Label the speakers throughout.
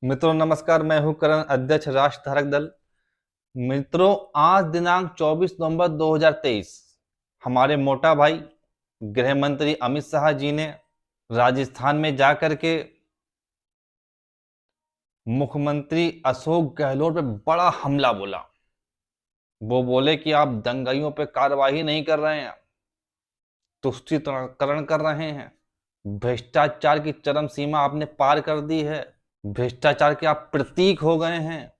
Speaker 1: मित्रों नमस्कार, मैं हूं करण, अध्यक्ष राष्ट्र धारक दल। मित्रों, आज दिनांक 24 नवंबर 2023 हमारे मोटा भाई गृह मंत्री अमित शाह जी ने राजस्थान में जाकर के मुख्यमंत्री अशोक गहलोत पे बड़ा हमला बोला। वो बोले कि आप दंगाइयों पे कार्रवाई नहीं कर रहे हैं, तुष्टीकरण कर रहे हैं, भ्रष्टाचार की चरम सीमा आपने पार कर दी है, भ्रष्टाचार के आप प्रतीक हो गए हैं।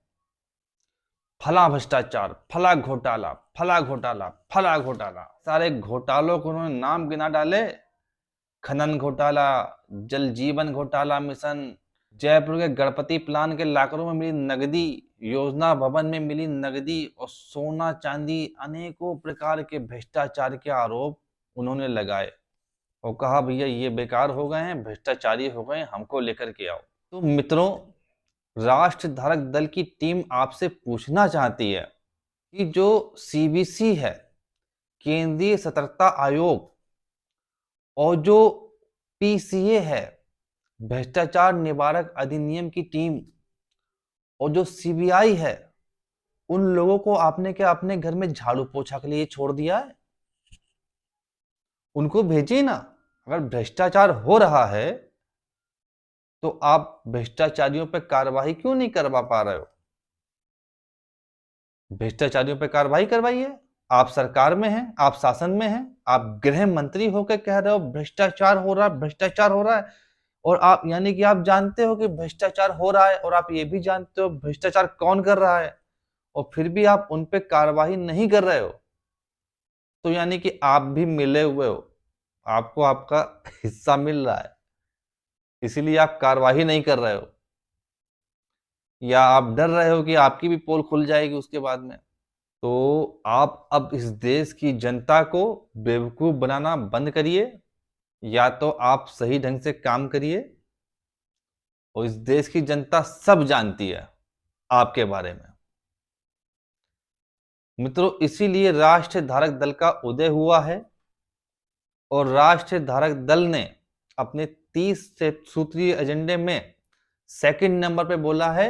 Speaker 1: फला भ्रष्टाचार, फला घोटाला, फला घोटाला, फला घोटाला, सारे घोटालों को उन्होंने नाम गिना डाले। खनन घोटाला, जल जीवन घोटाला मिशन, जयपुर के गणपति प्लान के लॉकरों में मिली नगदी, योजना भवन में मिली नगदी और सोना चांदी, अनेकों प्रकार के भ्रष्टाचार के आरोप उन्होंने लगाए और कहा भैया ये बेकार हो गए हैं, भ्रष्टाचारी हो गए हैं, हमको लेकर के आओ। तो मित्रों, राष्ट्र धारक दल की टीम आपसे पूछना चाहती है कि जो सीबीसी है, केंद्रीय सतर्कता आयोग, और जो पीसीए है, भ्रष्टाचार निवारक अधिनियम की टीम, और जो सीबीआई है, उन लोगों को आपने क्या अपने घर में झाड़ू पोछा के लिए छोड़ दिया है? उनको भेजिए ना। अगर भ्रष्टाचार हो रहा है तो आप भ्रष्टाचारियों पर कार्रवाई क्यों नहीं करवा पा रहे हो? भ्रष्टाचारियों पर कार्रवाई करवाइए। आप सरकार में हैं, आप शासन में हैं, आप गृह मंत्री होकर कह रहे हो भ्रष्टाचार हो रहा है, भ्रष्टाचार हो रहा है, और आप यानी कि आप जानते हो कि भ्रष्टाचार हो रहा है और आप ये भी जानते हो भ्रष्टाचार कौन कर रहा है, और फिर भी आप उन पे कार्रवाई नहीं कर रहे हो। तो यानी कि आप भी मिले हुए हो, आपको आपका हिस्सा मिल रहा है, इसीलिए आप कार्रवाई नहीं कर रहे हो, या आप डर रहे हो कि आपकी भी पोल खुल जाएगी उसके बाद में। तो आप अब इस देश की जनता को बेवकूफ बनाना बंद करिए, या तो आप सही ढंग से काम करिए। और इस देश की जनता सब जानती है आपके बारे में। मित्रों, इसीलिए राष्ट्र धारक दल का उदय हुआ है और राष्ट्र धारक दल ने अपने 30 सूत्रीय एजेंडे में सेकंड नंबर पे बोला है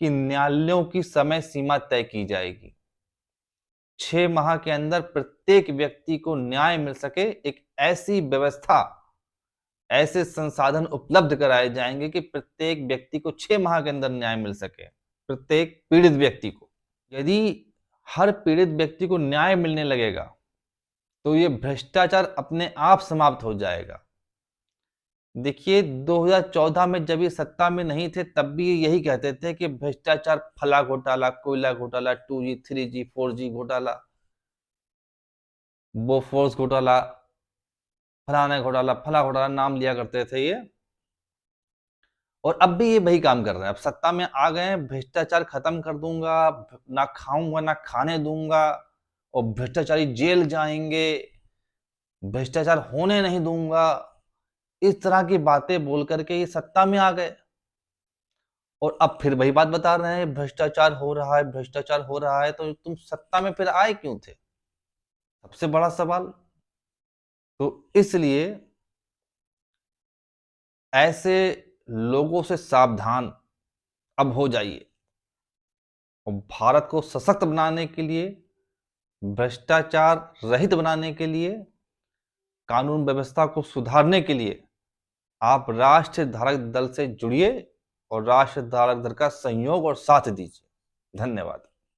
Speaker 1: कि न्यायालयों की समय सीमा तय की जाएगी। 6 माह के अंदर प्रत्येक व्यक्ति को न्याय मिल सके, एक ऐसी व्यवस्था, ऐसे संसाधन उपलब्ध कराए जाएंगे कि प्रत्येक व्यक्ति को 6 माह के अंदर न्याय मिल सके, प्रत्येक पीड़ित व्यक्ति को। यदि हर पीड़ित व्यक्ति को न्याय मिलने लगेगा तो ये भ्रष्टाचार अपने आप समाप्त हो जाएगा। देखिए, 2014 में जब ये सत्ता में नहीं थे तब भी ये यही कहते थे कि भ्रष्टाचार, फला घोटाला, कोयला घोटाला, 2G 3G 4G घोटाला, बोफोर्स घोटाला, फलाना घोटाला, फला घोटाला, नाम लिया करते थे ये। और अब भी ये वही काम कर रहे हैं। अब सत्ता में आ गए हैं, भ्रष्टाचार खत्म कर दूंगा, ना खाऊंगा ना खाने दूंगा, और भ्रष्टाचारी जेल जाएंगे, भ्रष्टाचार होने नहीं दूंगा, इस तरह की बातें बोल करके ये सत्ता में आ गए। और अब फिर वही बात बता रहे हैं, भ्रष्टाचार हो रहा है, भ्रष्टाचार हो रहा है। तो तुम सत्ता में फिर आए क्यों थे? सबसे बड़ा सवाल। तो इसलिए ऐसे लोगों से सावधान अब हो जाइए, और भारत को सशक्त बनाने के लिए, भ्रष्टाचार रहित बनाने के लिए, कानून व्यवस्था को सुधारने के लिए आप राष्ट्र धारक दल से जुड़िए और राष्ट्र धारक दल का सहयोग और साथ दीजिए। धन्यवाद।